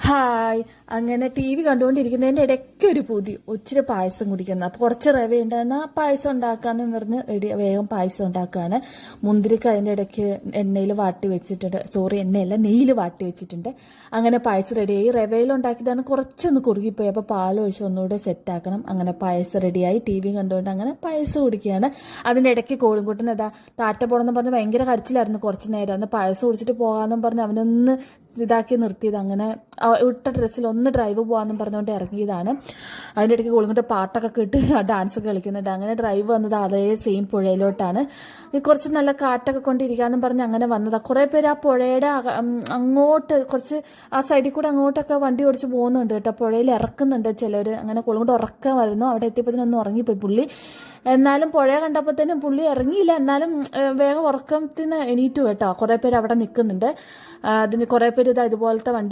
Hi. അങ്ങനെ T V കണ്ടുകൊണ്ടിരിക്കുന്നതിന്റെ ഇടയ്ക്ക് ഒരു പൂതി ഒത്തിരി പായസം കുടിക്കണം. അപ്പൊ കുറച്ച് റവ ഉണ്ടായിരുന്ന പായസം ഉണ്ടാക്കാന്ന് പറഞ്ഞ് വേഗം പായസം ഉണ്ടാക്കുകയാണ്. മുന്തിരിക്ക അതിന്റെ ഇടയ്ക്ക് എണ്ണയിൽ വാട്ടി വെച്ചിട്ടുണ്ട്. എണ്ണയല്ല, നെയ്യിൽ വാട്ടി വെച്ചിട്ടുണ്ട്. അങ്ങനെ പായസം റെഡിയായി. റവയിൽ ഉണ്ടാക്കിയതാണ്, കുറച്ചൊന്ന് കുറുകിപ്പോയി. അപ്പൊ പാലൊഴിച്ച് ഒന്നുകൂടെ സെറ്റ് ആക്കണം. അങ്ങനെ പായസം റെഡിയായി. ടി വി കണ്ടുകൊണ്ട് അങ്ങനെ പായസം കുടിക്കുകയാണ്. അതിന്റെ ഇടയ്ക്ക് കോഴിക്കുട്ടൻ താറ്റ പോണെന്ന് പറഞ്ഞ് ഭയങ്കര കരച്ചിലായിരുന്നു കുറച്ച് നേരം. അന്ന് പായസം കുടിച്ചിട്ട് പോകാമെന്നും പറഞ്ഞ് അവനൊന്ന് ഇതാക്കി നിർത്തിയത്. അങ്ങനെ ഇട്ട ഡ്രസ്സിൽ ഒന്ന് ഡ്രൈവ് പോകാമെന്നും പറഞ്ഞുകൊണ്ട് ഇറങ്ങിയതാണ്. അതിൻ്റെ ഇടയ്ക്ക് കോളിങ്ങോട്ട് പാട്ടൊക്കെ കേട്ട് ഡാൻസ് ഒക്കെ കളിക്കുന്നുണ്ട്. അങ്ങനെ ഡ്രൈവ് വന്നത് അതേ സെയിം പുഴയിലോട്ടാണ്. കുറച്ച് നല്ല കാറ്റൊക്കെ കൊണ്ടിരിക്കാമെന്നും പറഞ്ഞ് അങ്ങനെ വന്നതാണ്. കുറേ പേര് ആ പുഴയുടെ അങ്ങോട്ട് കുറച്ച് ആ സൈഡിൽ കൂടെ അങ്ങോട്ടൊക്കെ വണ്ടി ഓടിച്ച് പോകുന്നുണ്ട് കേട്ടോ. പുഴയിൽ ഇറക്കുന്നുണ്ട് ചിലർ. അങ്ങനെ കോളിങ്ങോട്ട് ഉറക്കം വരുന്നു. അവിടെ എത്തിയപ്പോഴത്തേനൊന്നും ഉറങ്ങിപ്പോയി പുള്ളി. എന്നാലും പുഴ കണ്ടപ്പോഴത്തേനും പുള്ളി ഇറങ്ങിയില്ല. എന്നാലും വേഗം ഉറക്കത്തിന് എണീറ്റു കേട്ടോ. കുറേ പേര് അവിടെ നിൽക്കുന്നുണ്ട്. അതിന് കുറേ പേര് ഇതുപോലത്തെ വണ്ടി